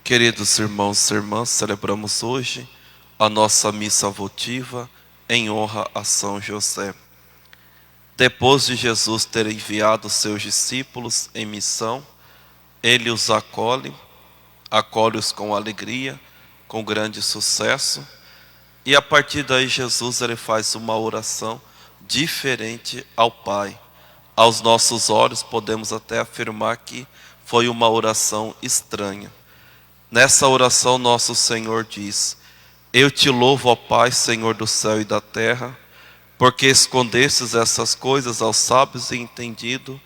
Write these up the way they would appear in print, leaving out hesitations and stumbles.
Queridos irmãos e irmãs, celebramos hoje a nossa missa votiva em honra a São José. Depois de Jesus ter enviado seus discípulos em missão, ele os acolhe-os com alegria, com grande sucesso, e a partir daí Jesus ele faz uma oração diferente ao Pai. Aos nossos olhos podemos até afirmar que foi uma oração estranha. Nessa oração nosso Senhor diz: Eu te louvo, ó Pai, Senhor do céu e da terra, porque escondestes essas coisas aos sábios e entendidos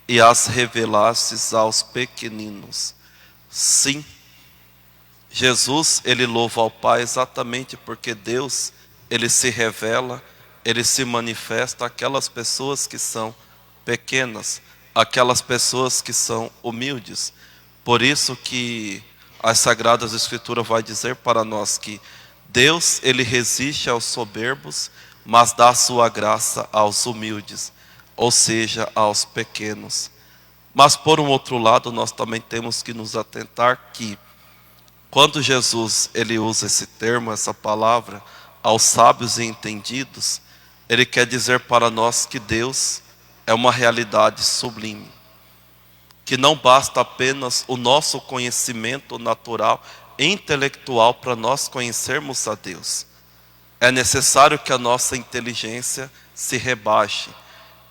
e as revelastes aos pequeninos. Sim, Jesus, ele louva ao Pai exatamente porque Deus, ele se revela, ele se manifesta àquelas pessoas que são pequenas, aquelas pessoas que são humildes. Por isso que as Sagradas Escrituras vai dizer para nós que Deus, ele resiste aos soberbos, mas dá sua graça aos humildes, ou seja, aos pequenos. Mas por um outro lado, nós também temos que nos atentar que quando Jesus ele usa esse termo, essa palavra, aos sábios e entendidos, ele quer dizer para nós que Deus é uma realidade sublime, que não basta apenas o nosso conhecimento natural e intelectual para nós conhecermos a Deus. É necessário que a nossa inteligência se rebaixe.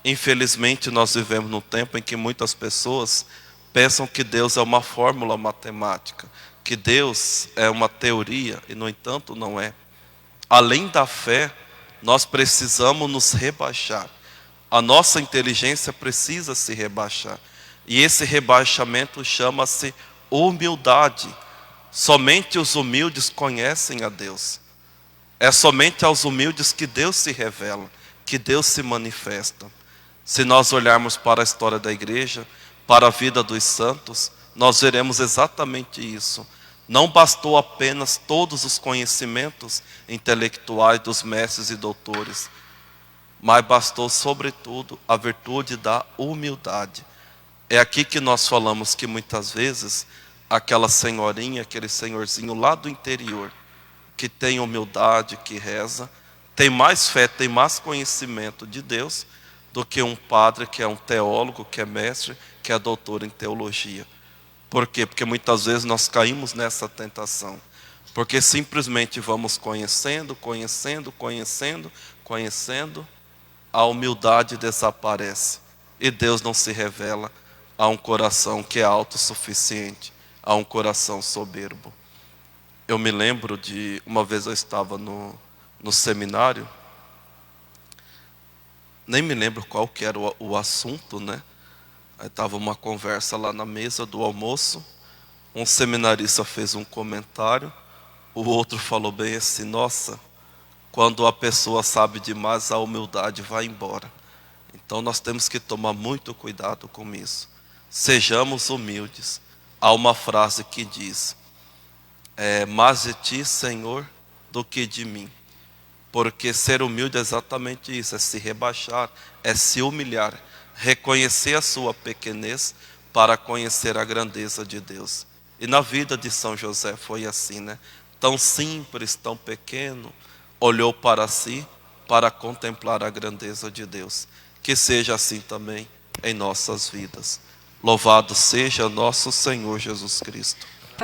Infelizmente, nós vivemos num tempo em que muitas pessoas pensam que Deus é uma fórmula matemática, que Deus é uma teoria, e no entanto não é. Além da fé, nós precisamos nos rebaixar. A nossa inteligência precisa se rebaixar. E esse rebaixamento chama-se humildade. Somente os humildes conhecem a Deus. É somente aos humildes que Deus se revela, que Deus se manifesta. Se nós olharmos para a história da igreja, para a vida dos santos, nós veremos exatamente isso. Não bastou apenas todos os conhecimentos intelectuais dos mestres e doutores, mas bastou sobretudo a virtude da humildade. É aqui que nós falamos que muitas vezes aquela senhorinha, aquele senhorzinho lá do interior, que tem humildade, que reza, tem mais fé, tem mais conhecimento de Deus do que um padre que é um teólogo, que é mestre, que é doutor em teologia. Por quê? Porque muitas vezes nós caímos nessa tentação. Porque simplesmente vamos conhecendo, a humildade desaparece. E Deus não se revela a um coração que é autossuficiente, a um coração soberbo. Eu me lembro de, uma vez eu estava no seminário, nem me lembro qual que era o assunto, né? Aí estava uma conversa lá na mesa do almoço, um seminarista fez um comentário, o outro falou bem assim: nossa, quando a pessoa sabe demais, a humildade vai embora. Então nós temos que tomar muito cuidado com isso. Sejamos humildes. Há uma frase que diz: mais de ti, Senhor, do que de mim. Porque ser humilde é exatamente isso, é se rebaixar, é se humilhar, reconhecer a sua pequenez para conhecer a grandeza de Deus. E na vida de São José foi assim, né? Tão simples, tão pequeno, olhou para si para contemplar a grandeza de Deus. Que seja assim também em nossas vidas. Louvado seja nosso Senhor Jesus Cristo.